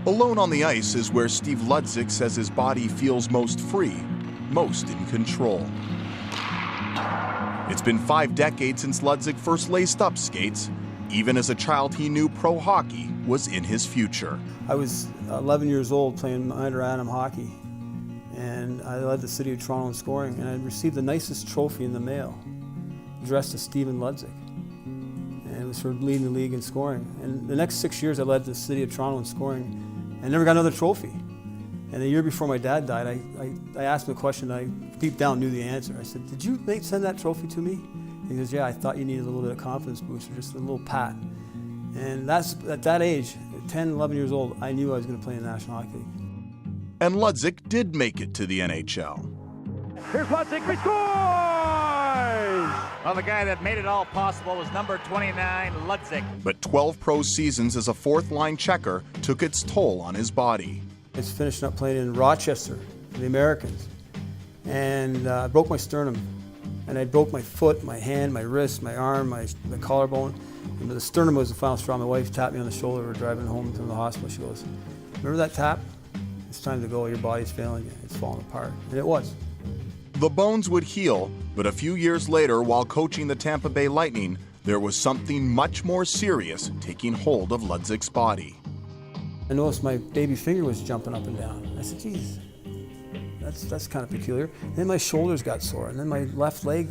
Alone on the ice is where Steve Ludzik says his body feels most free, most in control. It's been 5 decades since Ludzik first laced up skates. Even as a child, he knew pro hockey was in his future. I was 11 years old playing minor atom hockey, and I led the city of Toronto in scoring, and I received the nicest trophy in the mail, addressed to Steven Ludzik. And it was for leading the league in scoring. And the next 6 years I led the city of Toronto in scoring, and never got another trophy. And the year before my dad died, I asked him a question I deep down knew the answer. I said, "Did you send that trophy to me?" He goes, "Yeah, I thought you needed a little bit of confidence booster, just a little pat." And that's, at that age, 10, 11 years old, I knew I was going to play in the National Hockey League. And Ludzik did make it to the NHL. Here's Ludzik, he scores! Well, the guy that made it all possible was number 29, Ludzik. But 12 pro seasons as a fourth-line checker took its toll on his body. I was finishing up playing in Rochester for the Americans, and I broke my sternum. And I broke my foot, my hand, my wrist, my arm, my collarbone. And the sternum was the final straw. My wife tapped me on the shoulder. We were driving home from the hospital. She goes, "Remember that tap? It's time to go. Your body's failing you. It's falling apart." And it was. The bones would heal, but a few years later, while coaching the Tampa Bay Lightning, there was something much more serious taking hold of Ludzik's body. I noticed my baby finger was jumping up and down. I said, "Geez, that's kind of peculiar." And then my shoulders got sore, and then my left leg.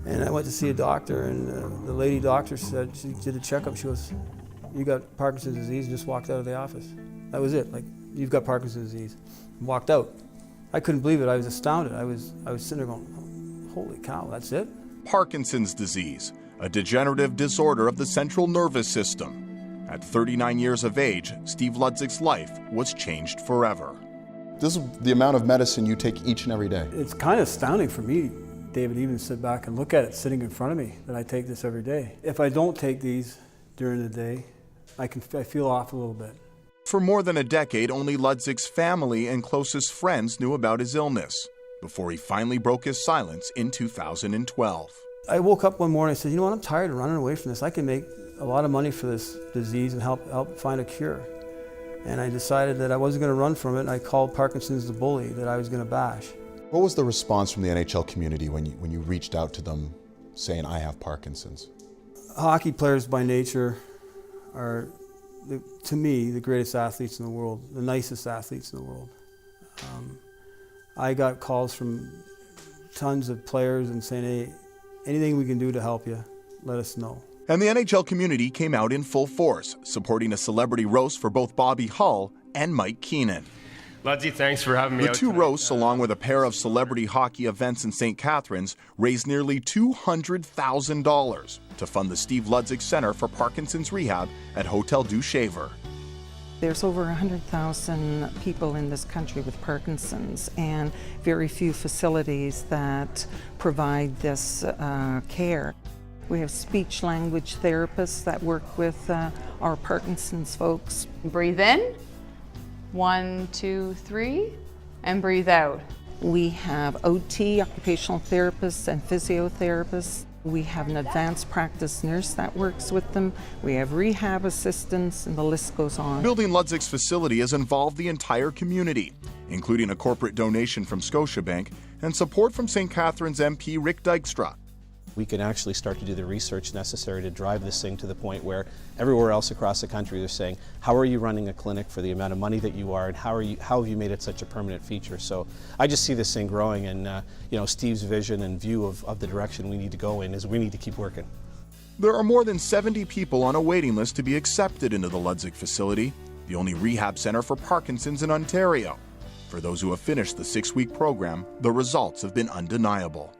And I went to see a doctor, and the lady doctor said, she did a checkup. She goes, "You got Parkinson's disease," and just walked out of the office. That was it. Like, "You've got Parkinson's disease," and walked out. I couldn't believe it. I was astounded. I was sitting there going, "Holy cow, that's it?" Parkinson's disease, a degenerative disorder of the central nervous system. At 39 years of age, Steve Ludzik's life was changed forever. This is the amount of medicine you take each and every day. It's kind of astounding for me, David, even sit back and look at it sitting in front of me, that I take this every day. If I don't take these during the day, I feel off a little bit. For more than a decade, only Ludzik's family and closest friends knew about his illness, before he finally broke his silence in 2012. I woke up one morning and said, "You know what, I'm tired of running away from this. I can make a lot of money for this disease and help find a cure." And I decided that I wasn't going to run from it, and I called Parkinson's the bully that I was going to bash. What was the response from the NHL community when you reached out to them saying, "I have Parkinson's"? Hockey players by nature are, to me, the greatest athletes in the world, the nicest athletes in the world. I got calls from tons of players and saying, "Hey, anything we can do to help you, let us know." And the NHL community came out in full force, supporting a celebrity roast for both Bobby Hull and Mike Keenan. Ludzik, thanks for having me The out two tonight. roasts, along with a pair of celebrity hockey events in St. Catharines, raised nearly $200,000 to fund the Steve Ludzik Center for Parkinson's Rehab at Hotel du Shaver. There's over 100,000 people in this country with Parkinson's, and very few facilities that provide this care. We have speech-language therapists that work with our Parkinson's folks. Breathe in, 1, 2, 3, and breathe out. We have OT, occupational therapists, and physiotherapists. We have an advanced practice nurse that works with them. We have rehab assistants, and the list goes on. Building Ludzik's facility has involved the entire community, including a corporate donation from Scotiabank and support from St. Catharines MP Rick Dykstra. We can actually start to do the research necessary to drive this thing to the point where everywhere else across the country they're saying, "How are you running a clinic for the amount of money that you are, and how have you made it such a permanent feature?" So I just see this thing growing, and Steve's vision and view of the direction we need to go in is we need to keep working. There are more than 70 people on a waiting list to be accepted into the Ludzik facility, the only rehab center for Parkinson's in Ontario. For those who have finished the 6-week program, the results have been undeniable.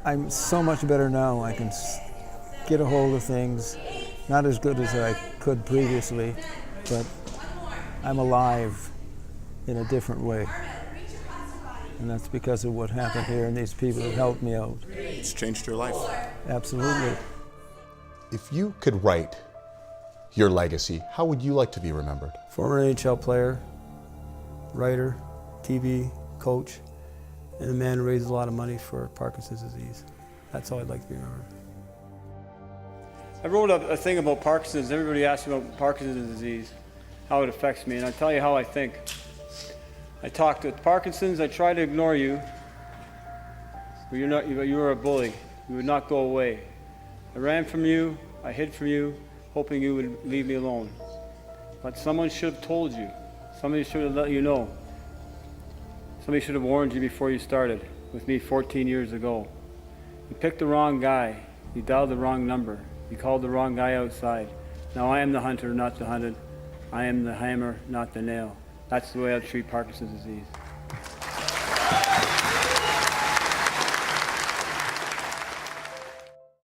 I'm so much better now. I can get a hold of things, not as good as I could previously, but I'm alive in a different way. And that's because of what happened here and these people that helped me out. It's changed your life. Absolutely. If you could write your legacy, how would you like to be remembered? Former NHL player, writer, TV, coach, and a man who raised a lot of money for Parkinson's disease. That's how I'd like to be remembered. I wrote a thing about Parkinson's. Everybody asks me about Parkinson's disease. how it affects me, and I'll tell you how I think. I talked with Parkinson's. I tried to ignore you, but you were a bully. You would not go away. I ran from you. I hid from you, hoping you would leave me alone. But someone should have told you. Somebody should have let you know. Somebody should have warned you before you started with me 14 years ago. You picked the wrong guy. You dialed the wrong number. You called the wrong guy outside. Now I am the hunter, not the hunted. I am the hammer, not the nail. That's the way I treat Parkinson's disease.